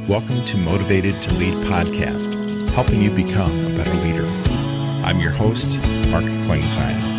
Welcome to Motivated to Lead podcast, helping you become a better leader. I'm your host, Mark Klingsheim.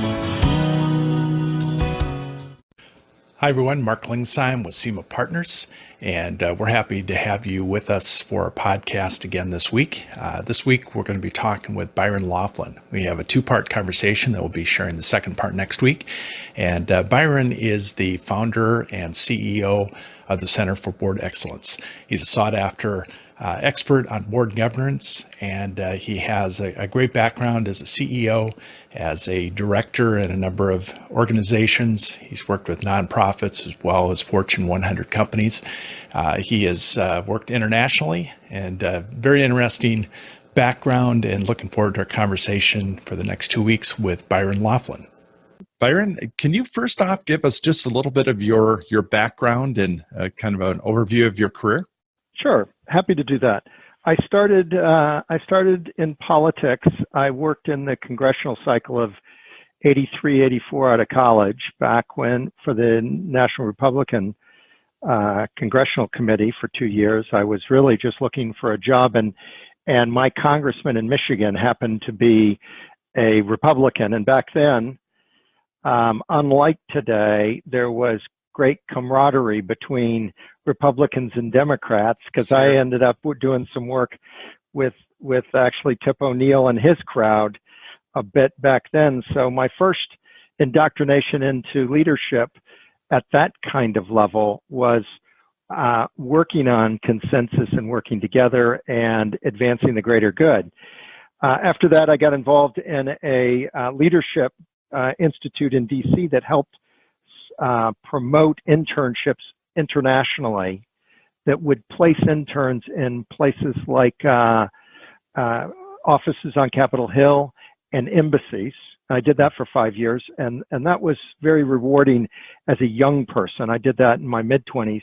Hi everyone, Mark Klingsheim with SEMA Partners, and we're happy to have you with us for our podcast again this week. This week we're going to be talking with Byron Loflin. We have a two-part conversation that we'll be sharing the second part next week. And Byron is the founder and CEO of the Center for Board Excellence. He's a sought-after expert on board governance, and he has a great background as a CEO, as a director in a number of organizations. He's worked with nonprofits as well as Fortune 100 companies. He has worked internationally, and very interesting background, and looking forward to our conversation for the next 2 weeks with Byron Loflin. Byron, can you first off give us just a little bit of your background and kind of an overview of your career? Sure, happy to do that. I started in politics. I worked in the congressional cycle of 83, 84 out of college, back when for the National Republican Congressional Committee for 2 years. I was really just looking for a job, and my congressman in Michigan happened to be a Republican. And back then, unlike today, there was great camaraderie between Republicans and Democrats, because I ended up doing some work with actually Tip O'Neill and his crowd a bit back then. So my first indoctrination into leadership at that kind of level was working on consensus and working together and advancing the greater good. After that, I got involved in a leadership institute in DC that helped promote internships internationally, that would place interns in places like offices on Capitol Hill and embassies. I did that for 5 years, and that was very rewarding as a young person. I did that in my mid-20s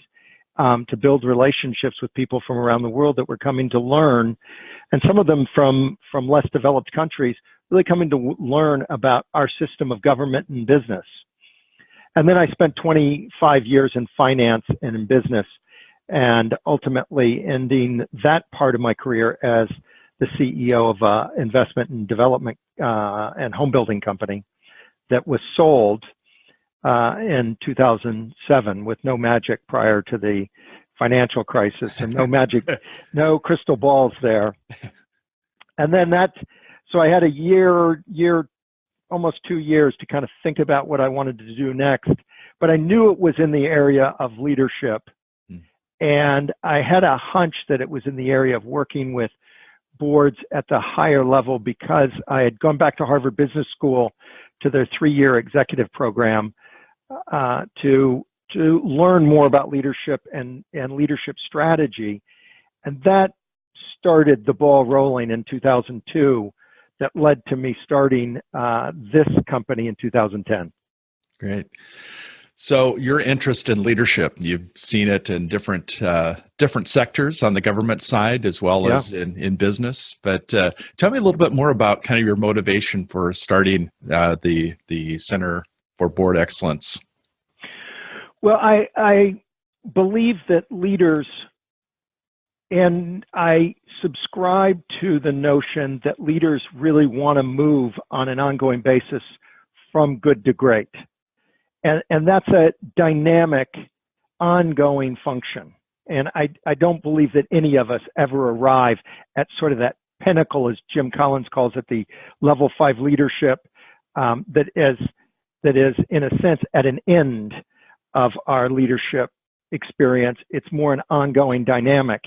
to build relationships with people from around the world that were coming to learn, and some of them from less developed countries, really coming to learn about our system of government and business. And then I spent 25 years in finance and in business, and ultimately ending that part of my career as the CEO of an investment and development and home building company that was sold in 2007 with no magic prior to the financial crisis, and no magic, no crystal balls there. And then so I had a year, almost 2 years to kind of think about what I wanted to do next, but I knew it was in the area of leadership. And I had a hunch that it was in the area of working with boards at the higher level, because I had gone back to Harvard Business School to their 3-year executive program to learn more about leadership and leadership strategy. And that started the ball rolling in 2002. That led to me starting this company in 2010. Great. So your interest in leadership, you've seen it in different sectors on the government side as well as in business. But tell me a little bit more about kind of your motivation for starting the Center for Board Excellence. Well, I believe that leaders, and I subscribe to the notion that leaders really want to move on an ongoing basis from good to great. And that's a dynamic, ongoing function. And I don't believe that any of us ever arrive at sort of that pinnacle, as Jim Collins calls it, the level 5 leadership, that is in a sense at an end of our leadership experience. It's more an ongoing dynamic.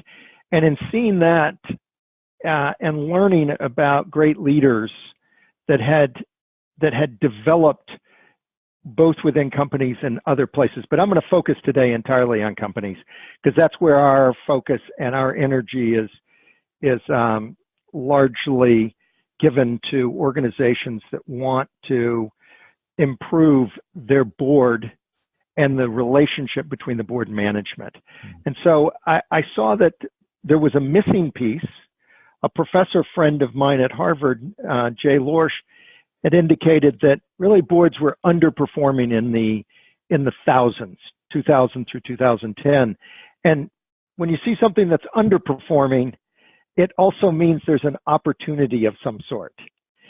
And in seeing that and learning about great leaders that had developed both within companies and other places, but I'm going to focus today entirely on companies, because that's where our focus and our energy is largely given to organizations that want to improve their board and the relationship between the board and management. And so I saw that there was a missing piece. A professor friend of mine at Harvard, Jay Lorsch, had indicated that really boards were underperforming in the in the thousands, 2000 through 2010. And when you see something that's underperforming, it also means there's an opportunity of some sort.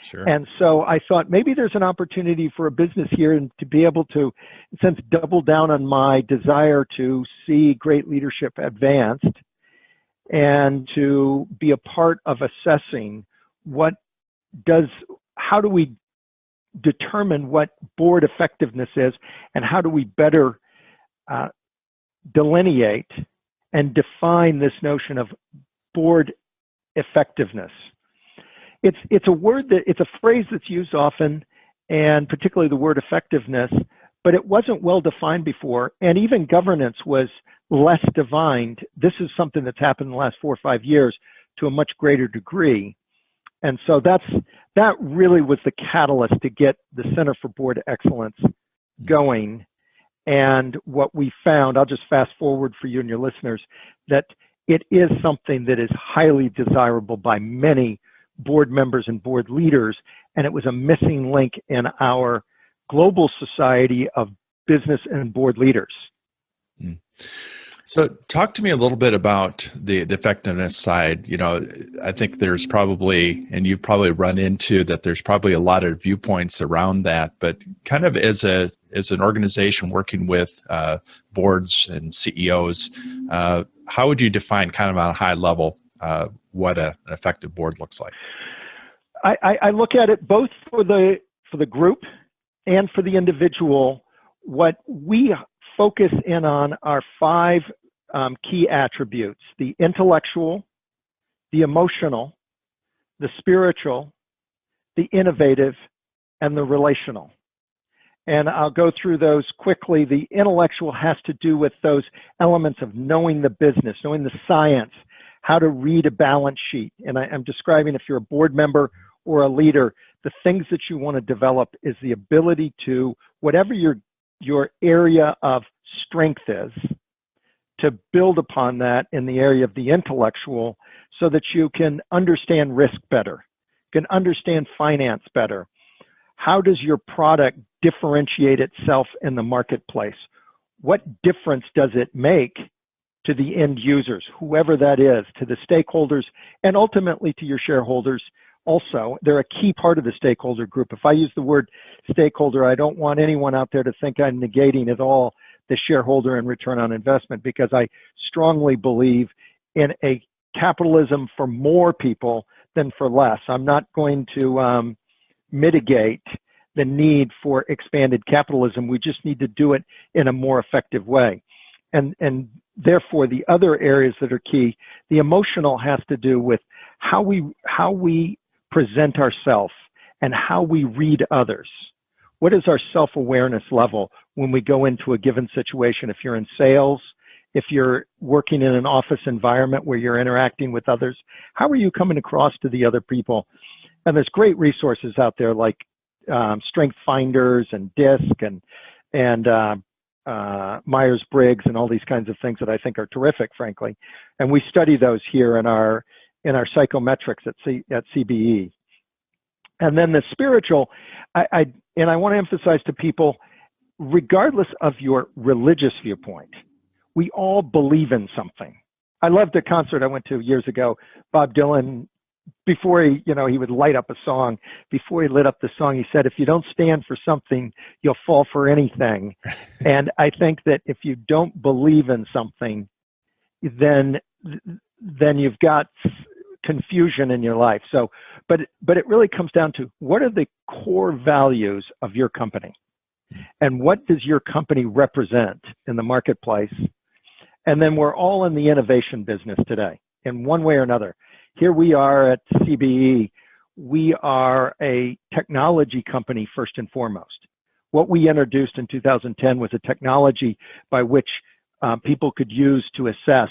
Sure. And so I thought maybe there's an opportunity for a business here and to be able to, in a sense, double down on my desire to see great leadership advanced and to be a part of assessing how do we determine what board effectiveness is and how do we better delineate and define this notion of board effectiveness. It's a phrase that's used often, and particularly the word effectiveness, but it wasn't well defined before, and even governance was less defined. This is something that's happened in the last 4 or 5 years to a much greater degree. And so that really was the catalyst to get the Center for Board Excellence going. And what we found, I'll just fast forward for you and your listeners, that it is something that is highly desirable by many board members and board leaders, and it was a missing link in our global society of business and board leaders. So talk to me a little bit about the effectiveness side. I think there's probably, and you probably run into that, there's probably a lot of viewpoints around that, but kind of as an organization working with boards and CEOs, how would you define kind of on a high level what an effective board looks like? I look at it both for the group and for the individual. What we focus in on are 5 key attributes: the intellectual, the emotional, the spiritual, the innovative, and the relational. And I'll go through those quickly. The intellectual has to do with those elements of knowing the business, knowing the science, how to read a balance sheet. And I'm describing, if you're a board member or a leader, the things that you want to develop is the ability to, whatever your area of strength is, to build upon that in the area of the intellectual so that you can understand risk better, can understand finance better. How does your product differentiate itself in the marketplace? What difference does it make to the end users, whoever that is, to the stakeholders, and ultimately to your shareholders also? They're a key part of the stakeholder group. If I use the word stakeholder, I don't want anyone out there to think I'm negating at all the shareholder and return on investment, because I strongly believe in a capitalism for more people than for less. I'm not going to mitigate the need for expanded capitalism. We just need to do it in a more effective way. And therefore, the other areas that are key, the emotional has to do with how we present ourselves and how we read others. What is our self-awareness level when we go into a given situation? If you're in sales, if you're working in an office environment where you're interacting with others, how are you coming across to the other people? And there's great resources out there like Strength Finders and DISC and Myers-Briggs and all these kinds of things that I think are terrific, frankly. And we study those here in our psychometrics at CBE. And then the spiritual, I want to emphasize to people, regardless of your religious viewpoint, we all believe in something. I loved a concert I went to years ago. Bob Dylan, before he would light up a song, before he lit up the song, he said, if you don't stand for something, you'll fall for anything. And I think that if you don't believe in something, then you've got confusion in your life. So, but it really comes down to, what are the core values of your company? And what does your company represent in the marketplace? And then we're all in the innovation business today, in one way or another. Here we are at CBE. We are a technology company first and foremost. What we introduced in 2010 was a technology by which people could use to assess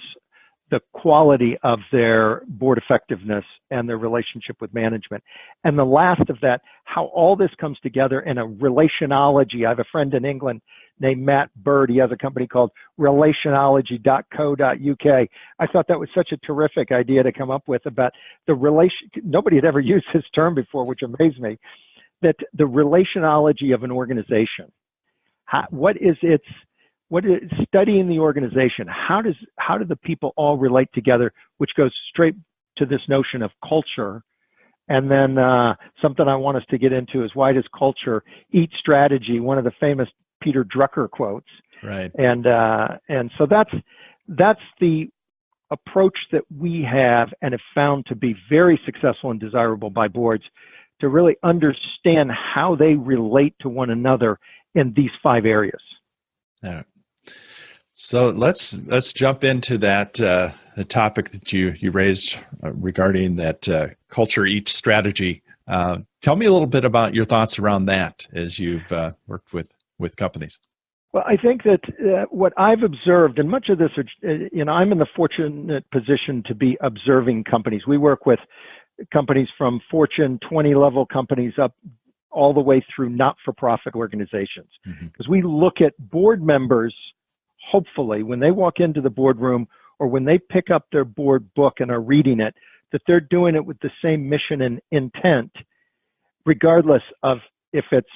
the quality of their board effectiveness and their relationship with management. And the last of that, how all this comes together in a relationology. I have a friend in England named Matt Bird. He has a company called relationology.co.uk. I thought that was such a terrific idea to come up with about the relation. Nobody had ever used this term before, which amazed me, that the relationology of an organization. What is studying the organization? How do the people all relate together? Which goes straight to this notion of culture. And then something I want us to get into is, why does culture eat strategy? One of the famous Peter Drucker quotes. Right. And so that's the approach that we have and have found to be very successful and desirable by boards, to really understand how they relate to one another in these 5 areas. Yeah. So let's jump into that the topic that you raised regarding that culture each strategy. Tell me a little bit about your thoughts around that as you've worked with companies. Well, I think that what I've observed, and much of this, I'm in the fortunate position to be observing companies. We work with companies from Fortune 20 level companies up all the way through not-for-profit organizations. Because we look at board members, hopefully, when they walk into the boardroom or when they pick up their board book and are reading it, that they're doing it with the same mission and intent, regardless of if it's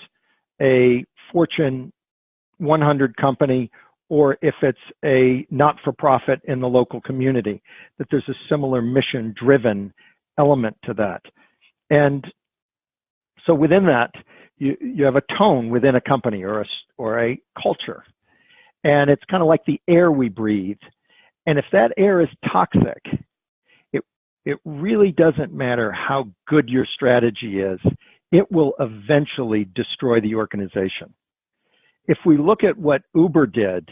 a Fortune 100 company or if it's a not-for-profit in the local community, that there's a similar mission-driven element to that. And so within that, you have a tone within a company or a culture. And it's kind of like the air we breathe. And if that air is toxic, it really doesn't matter how good your strategy is, it will eventually destroy the organization. If we look at what Uber did,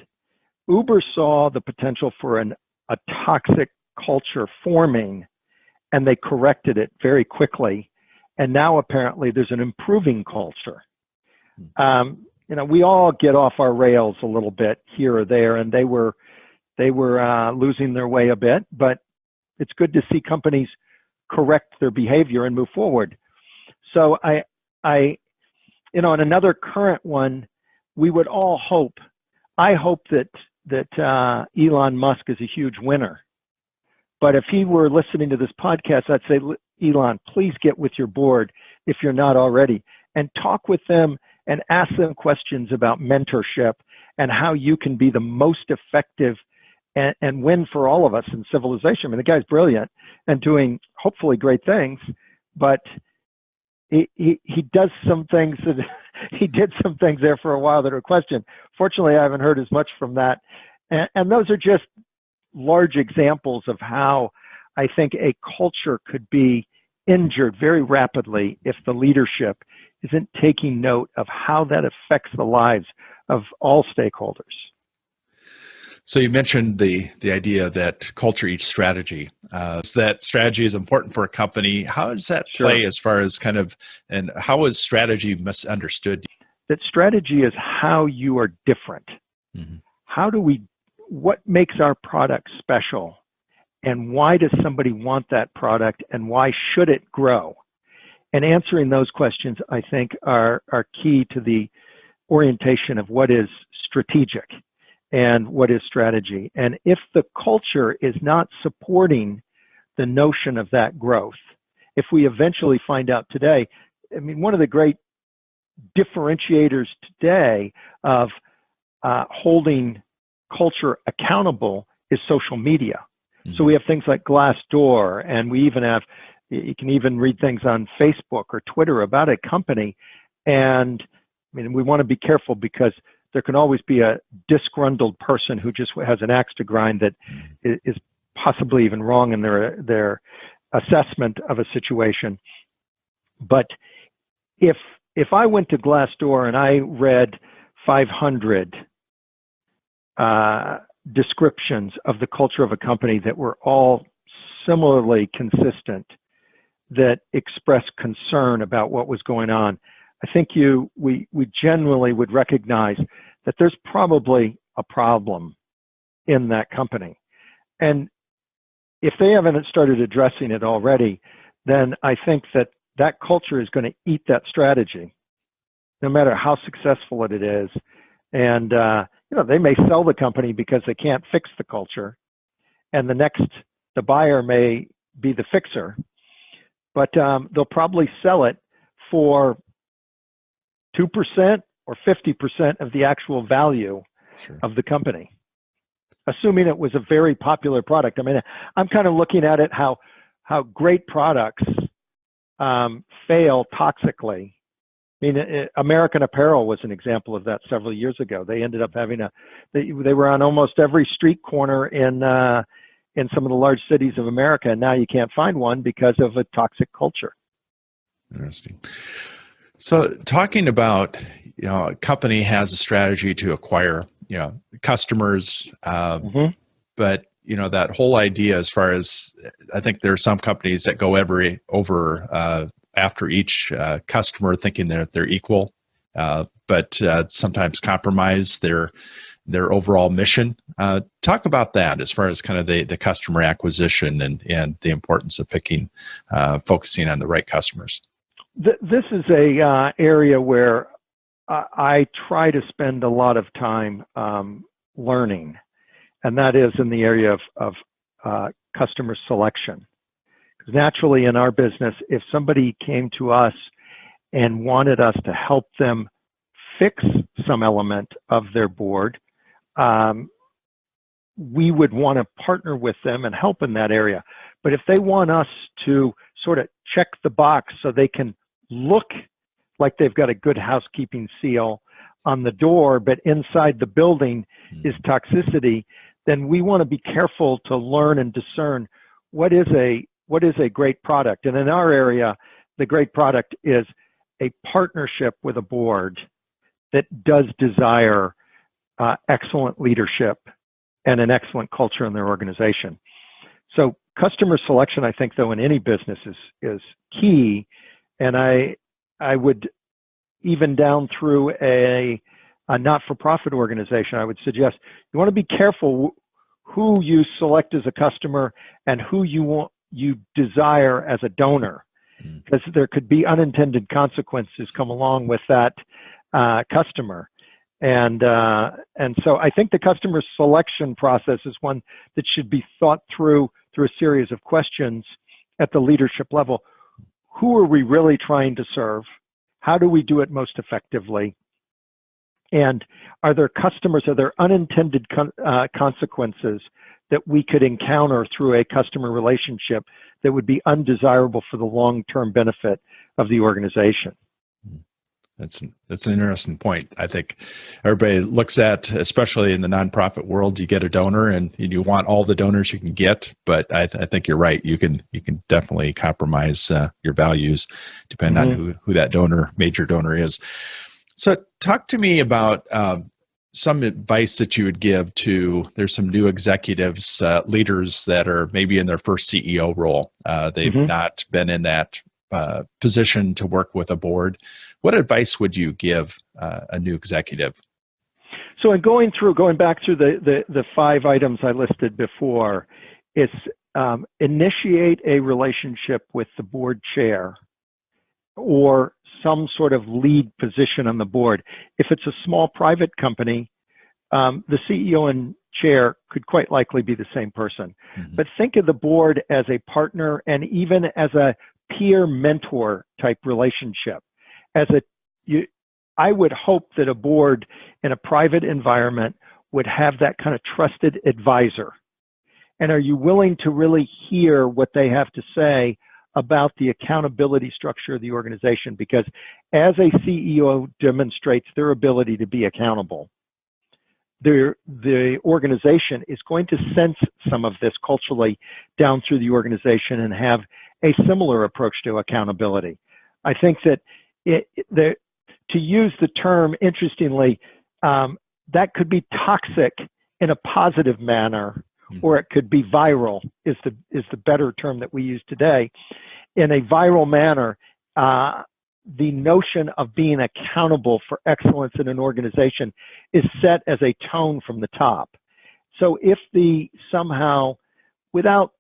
Uber saw the potential for a toxic culture forming, and they corrected it very quickly. And now apparently there's an improving culture. We all get off our rails a little bit here or there, and they were losing their way a bit, but it's good to see companies correct their behavior and move forward. So in another current one, we would all hope, I hope that Elon Musk is a huge winner. But if he were listening to this podcast, I'd say, Elon, please get with your board if you're not already, and talk with them and ask them questions about mentorship and how you can be the most effective and win for all of us in civilization. I mean, the guy's brilliant and doing hopefully great things, but he does some things that he did some things there for a while that are questioned. Fortunately, I haven't heard as much from that. And those are just large examples of how I think a culture could be injured very rapidly if the leadership isn't taking note of how that affects the lives of all stakeholders. So you mentioned the idea that culture eats strategy. That strategy is important for a company. How does that play as far as and how is strategy misunderstood? That strategy is how you are different. Mm-hmm. What makes our product special? And why does somebody want that product? And why should it grow? And answering those questions, I think, are key to the orientation of what is strategic and what is strategy. And if the culture is not supporting the notion of that growth, if we eventually find out today, I mean, one of the great differentiators today of holding culture accountable is social media. Mm-hmm. So we have things like Glassdoor, and you can even read things on Facebook or Twitter about a company. And I mean, we want to be careful because there can always be a disgruntled person who just has an axe to grind that is possibly even wrong in their assessment of a situation. But if I went to Glassdoor and I read 500 descriptions of the culture of a company that were all similarly consistent, that expressed concern about what was going on, I think we generally would recognize that there's probably a problem in that company. And if they haven't started addressing it already, then I think that culture is going to eat that strategy, no matter how successful it is. And they may sell the company because they can't fix the culture, and the buyer may be the fixer, but they'll probably sell it for 2%, or 50% of the actual value Sure. of the company, assuming it was a very popular product. I mean, I'm kind of looking at it how great products fail toxically. I mean, American Apparel was an example of that several years ago. They ended up having they were on almost every street corner in some of the large cities of America, and now you can't find one because of a toxic culture. Interesting. So talking about, a company has a strategy to acquire, customers, but, that whole idea as far as, I think there are some companies that go after each customer thinking that they're equal, but sometimes compromise their overall mission. Talk about that as far as kind of the customer acquisition and the importance of focusing on the right customers. This is a area where I try to spend a lot of time learning, and that is in the area of customer selection. Because naturally in our business, if somebody came to us and wanted us to help them fix some element of their board, we would want to partner with them and help in that area. But if they want us to sort of check the box so they can look like they've got a good housekeeping seal on the door, but inside the building is toxicity, then we want to be careful to learn and discern what is a great product. And in our area, the great product is a partnership with a board that does desire excellent leadership and an excellent culture in their organization. So customer selection, I think, though, in any business is key. And I would, even down through a not-for-profit organization, I would suggest you want to be careful who you select as a customer and who you desire as a donor, because there could be unintended consequences come along with that customer. And so I think the customer selection process is one that should be thought through a series of questions at the leadership level. Who are we really trying to serve? How do we do it most effectively? And are there unintended consequences that we could encounter through a customer relationship that would be undesirable for the long-term benefit of the organization? That's an interesting point. I think everybody looks at, especially in the nonprofit world, you get a donor and you want all the donors you can get. But I think you're right. You can definitely compromise your values depending on who that major donor is. So talk to me about some advice that you would give to, there's some new executives, leaders that are maybe in their first CEO role. They've not been in that position to work with a board. What advice would you give a new executive? So in going back through the 5 items I listed before, it's initiate a relationship with the board chair or some sort of lead position on the board. If it's a small private company, the CEO and chair could quite likely be the same person. But think of the board as a partner and even as a peer mentor type relationship. I would hope that a board in a private environment would have that kind of trusted advisor. And are you willing to really hear what they have to say about the accountability structure of the organization? Because as a CEO demonstrates their ability to be accountable, the organization is going to sense some of this culturally down through the organization and have a similar approach to accountability. I think that to use the term, interestingly, that could be toxic in a positive manner, or it could be viral, is the better term that we use today. In a viral manner, the notion of being accountable for excellence in an organization is set as a tone from the top. So if somehow, without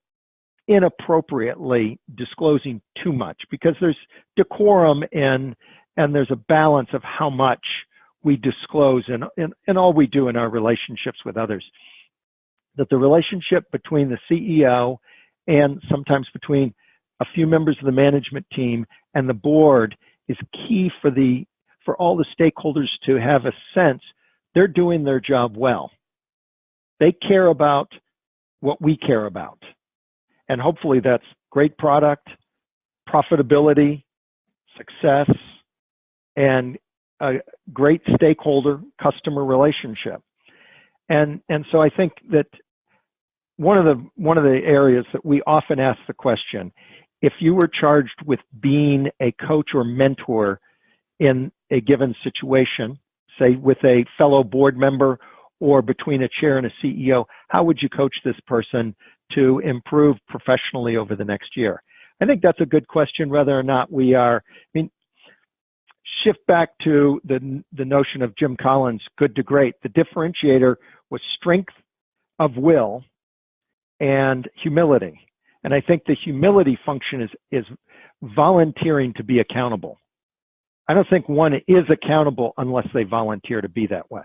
inappropriately disclosing too much, because there's decorum and there's a balance of how much we disclose in all we do in our relationships with others, that the relationship between the CEO and sometimes between a few members of the management team and the board is key for all the stakeholders to have a sense they're doing their job well. They care about what we care about. And hopefully that's great product, profitability, success, and a great stakeholder customer relationship. And so I think that one of the areas that we often ask the question, if you were charged with being a coach or mentor in a given situation, say with a fellow board member or between a chair and a CEO, how would you coach this person to improve professionally over the next year? I think that's a good question, whether or not we are, shift back to the notion of Jim Collins, good to great. The differentiator was strength of will and humility. And I think the humility function is volunteering to be accountable. I don't think one is accountable unless they volunteer to be that way.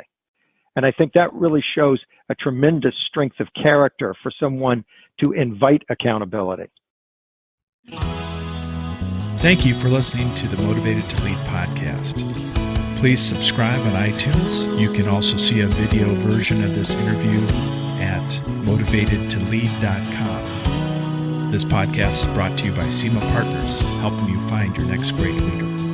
And I think that really shows a tremendous strength of character for someone to invite accountability. Thank you for listening to the Motivated to Lead podcast. Please subscribe on iTunes. You can also see a video version of this interview at motivatedtolead.com. This podcast is brought to you by SEMA Partners, helping you find your next great leader.